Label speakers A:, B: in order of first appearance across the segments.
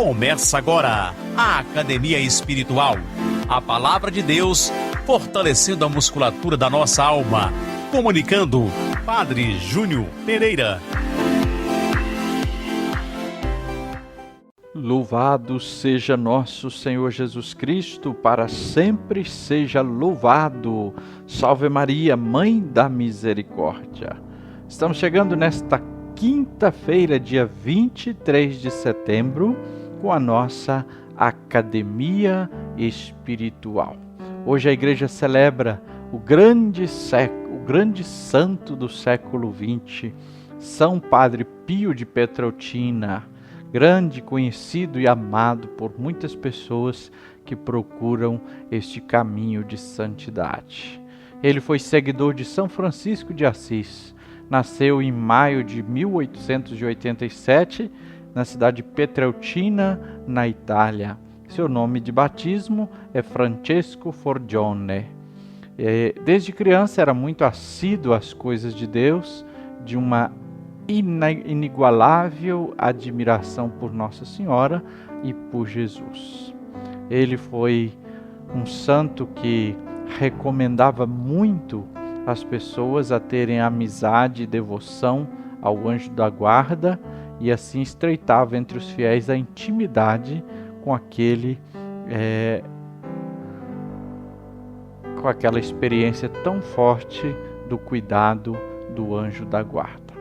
A: Começa agora a Academia Espiritual. A Palavra de Deus fortalecendo a musculatura da nossa alma. Comunicando, Padre Júnior Pereira.
B: Louvado seja nosso Senhor Jesus Cristo, para sempre seja louvado. Salve Maria, Mãe da Misericórdia. Estamos chegando nesta quinta-feira, dia 23 de setembro, com a nossa Academia Espiritual. Hoje a igreja celebra o grande santo do século XX, São Padre Pio de Petreutina, grande, conhecido e amado por muitas pessoas que procuram este caminho de santidade. Ele foi seguidor de São Francisco de Assis. Nasceu em maio de 1887, na cidade de Petreutina, na Itália. Seu nome de batismo é Francesco Forgione. Desde criança era muito assíduo às coisas de Deus, de uma inigualável admiração por Nossa Senhora e por Jesus. Ele foi um santo que recomendava muito as pessoas a terem amizade e devoção ao anjo da guarda, e assim estreitava entre os fiéis a intimidade com aquela experiência tão forte do cuidado do anjo da guarda.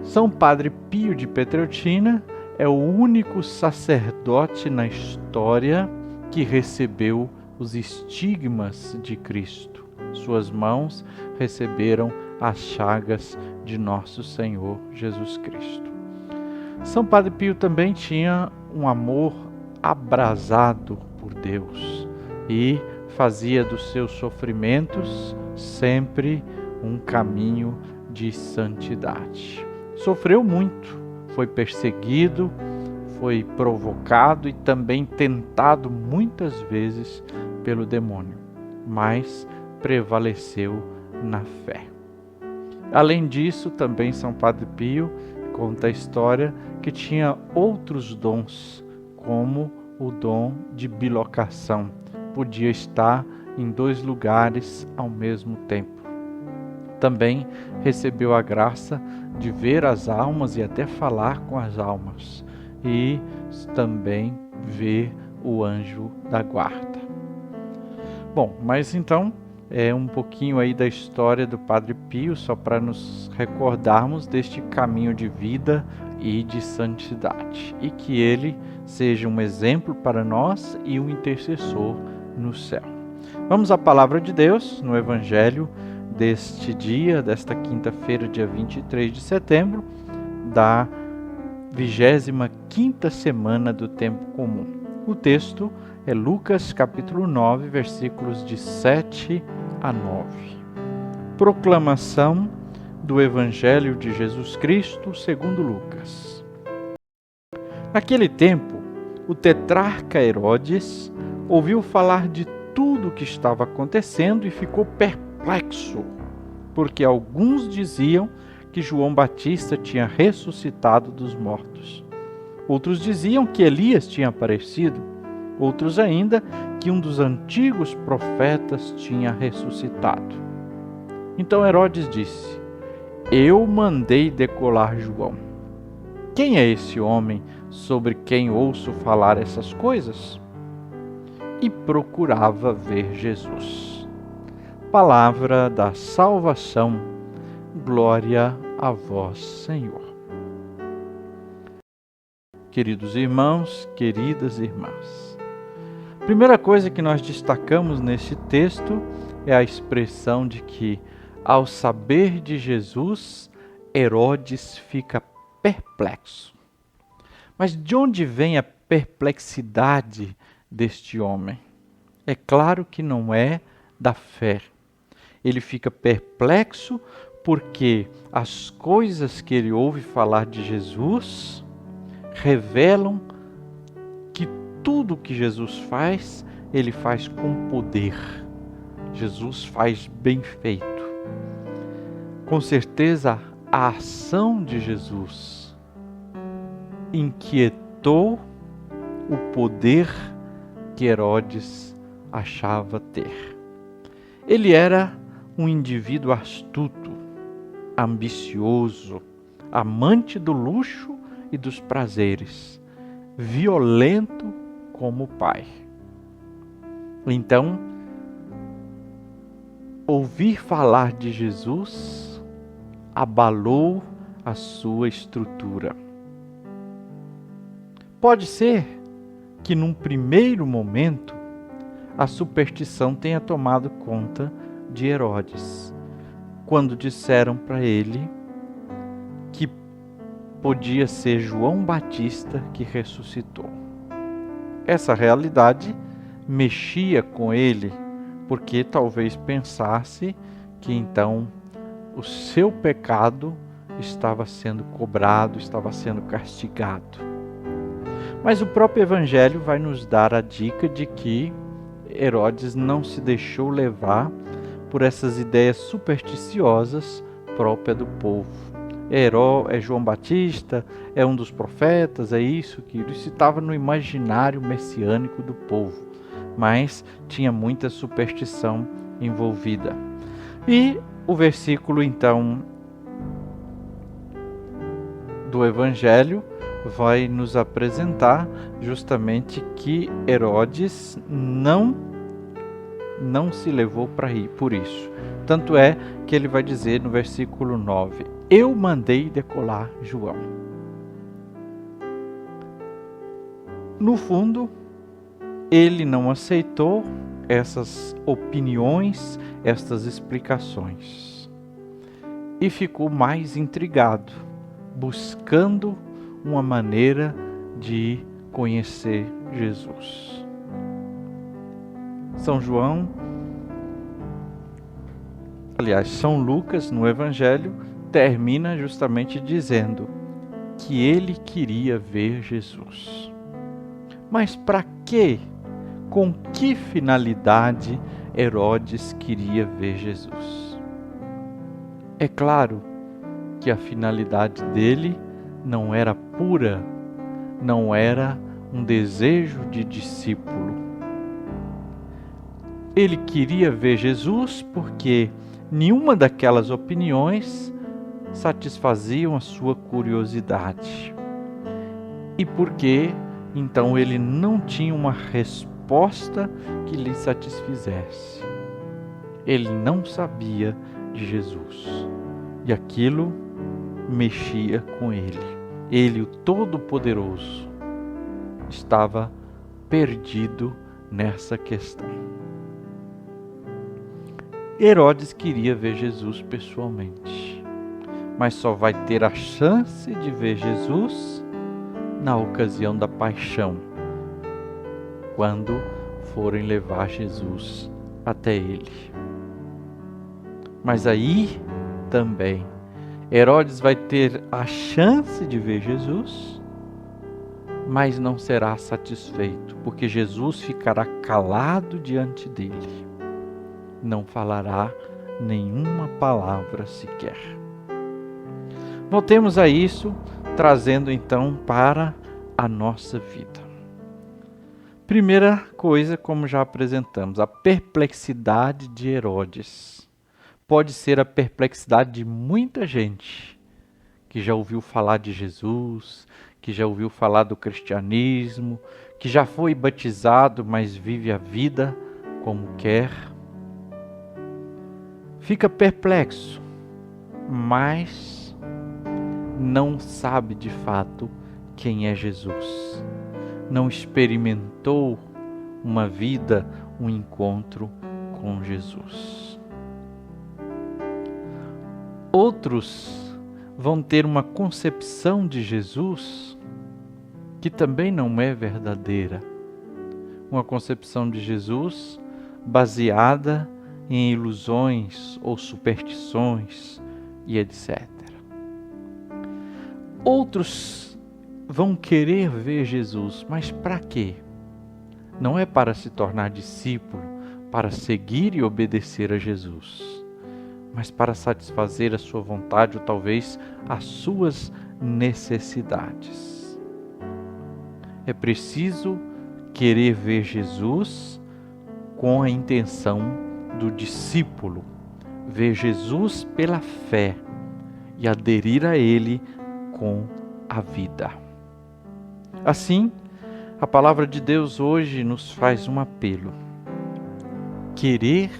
B: São Padre Pio de Petreutina é o único sacerdote na história que recebeu os estigmas de Cristo. Suas mãos receberam as chagas de nosso Senhor Jesus Cristo. São Padre Pio também tinha um amor abrasado por Deus e fazia dos seus sofrimentos sempre um caminho de santidade. Sofreu muito, foi perseguido, foi provocado e também tentado muitas vezes pelo demônio, mas prevaleceu na fé. Além disso, também São Padre Pio conta a história que tinha outros dons, como o dom de bilocação. Podia estar em 2 lugares ao mesmo tempo. Também recebeu a graça de ver as almas e até falar com as almas, e também ver o anjo da guarda. Bom, mas então um pouquinho aí da história do Padre Pio, só para nos recordarmos deste caminho de vida e de santidade, e que ele seja um exemplo para nós e um intercessor no céu. Vamos à palavra de Deus no Evangelho deste dia, desta quinta-feira, dia 23 de setembro, da 25ª semana do tempo comum. O texto é Lucas capítulo 9, versículos de 7 a 9. Proclamação do Evangelho de Jesus Cristo segundo Lucas. Naquele tempo, o tetrarca Herodes ouviu falar de tudo o que estava acontecendo e ficou perplexo, porque alguns diziam que João Batista tinha ressuscitado dos mortos. Outros diziam que Elias tinha aparecido. Outros ainda que um dos antigos profetas tinha ressuscitado. Então Herodes disse: Eu mandei decolar João. Quem é esse homem sobre quem ouço falar essas coisas? E procurava ver Jesus. Palavra da salvação. Glória a vós, Senhor. Queridos irmãos, queridas irmãs, primeira coisa que nós destacamos neste texto é a expressão de que, ao saber de Jesus, Herodes fica perplexo. Mas de onde vem a perplexidade deste homem? É claro que não é da fé. Ele fica perplexo porque as coisas que ele ouve falar de Jesus revelam que tudo que Jesus faz, ele faz com poder. Jesus faz bem feito. Com certeza, a ação de Jesus inquietou o poder que Herodes achava ter. Ele era um indivíduo astuto, ambicioso, amante do luxo e dos prazeres, violento como o pai. Então, ouvir falar de Jesus abalou a sua estrutura. Pode ser que num primeiro momento a superstição tenha tomado conta de Herodes, quando disseram para ele que podia ser João Batista que ressuscitou. Essa realidade mexia com ele, porque talvez pensasse que então o seu pecado estava sendo cobrado, estava sendo castigado. Mas o próprio Evangelho vai nos dar a dica de que Herodes não se deixou levar por essas ideias supersticiosas próprias do povo. É João Batista, é um dos profetas, é isso, que isso estava no imaginário messiânico do povo, mas tinha muita superstição envolvida. E o versículo então do Evangelho vai nos apresentar justamente que Herodes não se levou por isso. Tanto é que ele vai dizer no versículo 9: eu mandei decolar João. No fundo, ele não aceitou essas opiniões, estas explicações, e ficou mais intrigado, buscando uma maneira de conhecer Jesus. São Lucas, no Evangelho, termina justamente dizendo que ele queria ver Jesus. Mas para quê? Com que finalidade Herodes queria ver Jesus? É claro que a finalidade dele não era pura, não era um desejo de discípulo. Ele queria ver Jesus porque nenhuma daquelas opiniões satisfaziam a sua curiosidade. E porque então ele não tinha uma resposta que lhe satisfizesse. Ele não sabia de Jesus. E aquilo mexia com ele. Ele, o Todo-Poderoso, estava perdido nessa questão. Herodes queria ver Jesus pessoalmente, mas só vai ter a chance de ver Jesus na ocasião da paixão, quando forem levar Jesus até ele. Mas aí também Herodes vai ter a chance de ver Jesus, mas não será satisfeito, porque Jesus ficará calado diante dele. Não falará nenhuma palavra sequer. Voltemos a isso, trazendo então para a nossa vida. Primeira coisa, como já apresentamos, a perplexidade de Herodes. Pode ser a perplexidade de muita gente que já ouviu falar de Jesus, que já ouviu falar do cristianismo, que já foi batizado, mas vive a vida como quer. Fica perplexo, mas não sabe de fato quem é Jesus. Não experimentou uma vida, um encontro com Jesus. Outros vão ter uma concepção de Jesus que também não é verdadeira. Uma concepção de Jesus baseada em ilusões ou superstições e etc. Outros vão querer ver Jesus, mas para quê? Não é para se tornar discípulo, para seguir e obedecer a Jesus, mas para satisfazer a sua vontade ou talvez as suas necessidades. é preciso querer ver Jesus com a intenção do discípulo, ver Jesus pela fé e aderir a Ele com a vida. Assim, a palavra de Deus hoje nos faz um apelo: querer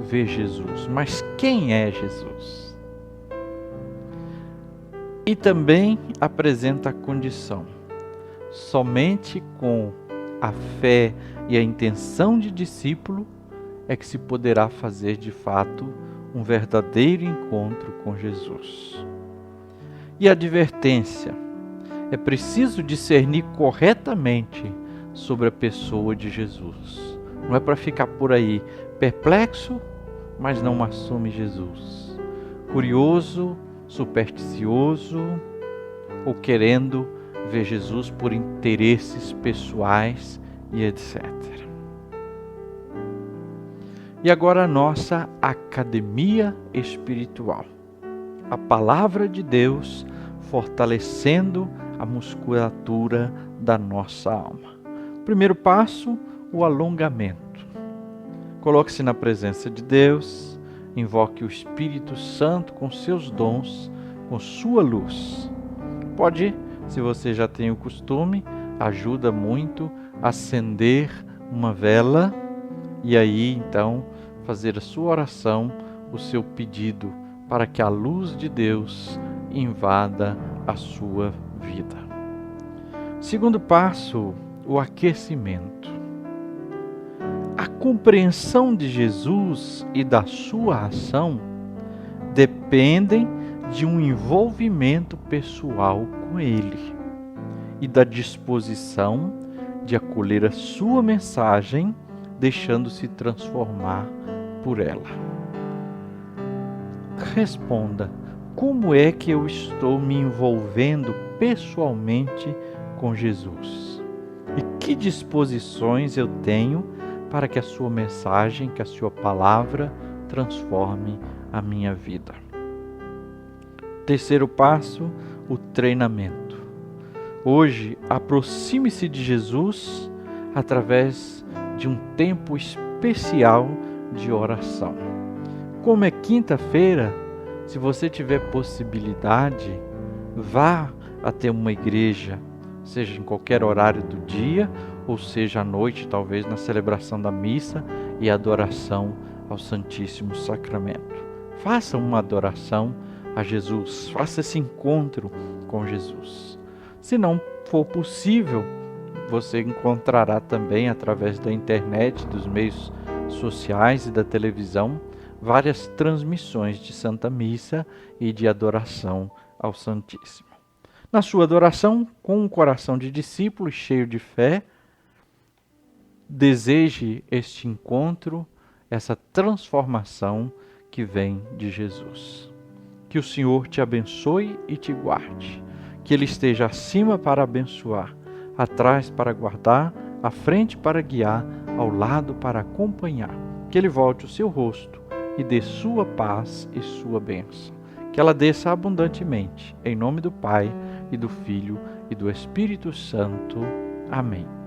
B: ver Jesus. Mas quem é Jesus? E também apresenta a condição: somente com a fé e a intenção de discípulo é que se poderá fazer de fato um verdadeiro encontro com Jesus. E a advertência: é preciso discernir corretamente sobre a pessoa de Jesus. Não é para ficar por aí perplexo, mas não assume Jesus. Curioso, supersticioso ou querendo ver Jesus por interesses pessoais e etc. E agora a nossa academia espiritual. A palavra de Deus fortalecendo a musculatura da nossa alma. Primeiro passo, o alongamento. Coloque-se na presença de Deus, invoque o Espírito Santo com seus dons, com sua luz. Pode, se você já tem o costume, ajuda muito a acender uma vela e aí então fazer a sua oração, o seu pedido para que a luz de Deus invada a sua vida. Segundo passo, o aquecimento. A compreensão de Jesus e da sua ação dependem de um envolvimento pessoal com Ele e da disposição de acolher a sua mensagem, deixando-se transformar por ela. Responda: como é que eu estou me envolvendo pessoalmente com Jesus? E que disposições eu tenho para que a sua mensagem, que a sua palavra transforme a minha vida? Terceiro passo, o treinamento. Hoje, aproxime-se de Jesus através de um tempo especial de oração. Como é quinta-feira, se você tiver possibilidade, vá até uma igreja, seja em qualquer horário do dia, ou seja à noite, talvez na celebração da missa e adoração ao Santíssimo Sacramento. Faça uma adoração a Jesus, faça esse encontro com Jesus. Se não for possível, você encontrará também através da internet, dos meios sociais e da televisão, várias transmissões de Santa Missa e de adoração ao Santíssimo. Na sua adoração, com um coração de discípulo cheio de fé, deseje este encontro, essa transformação que vem de Jesus. Que o Senhor te abençoe e te guarde. Que Ele esteja acima para abençoar, atrás para guardar, à frente para guiar, ao lado para acompanhar. Que Ele volte o seu rosto e dê sua paz e sua bênção. Que ela desça abundantemente, em nome do Pai, e do Filho, e do Espírito Santo. Amém.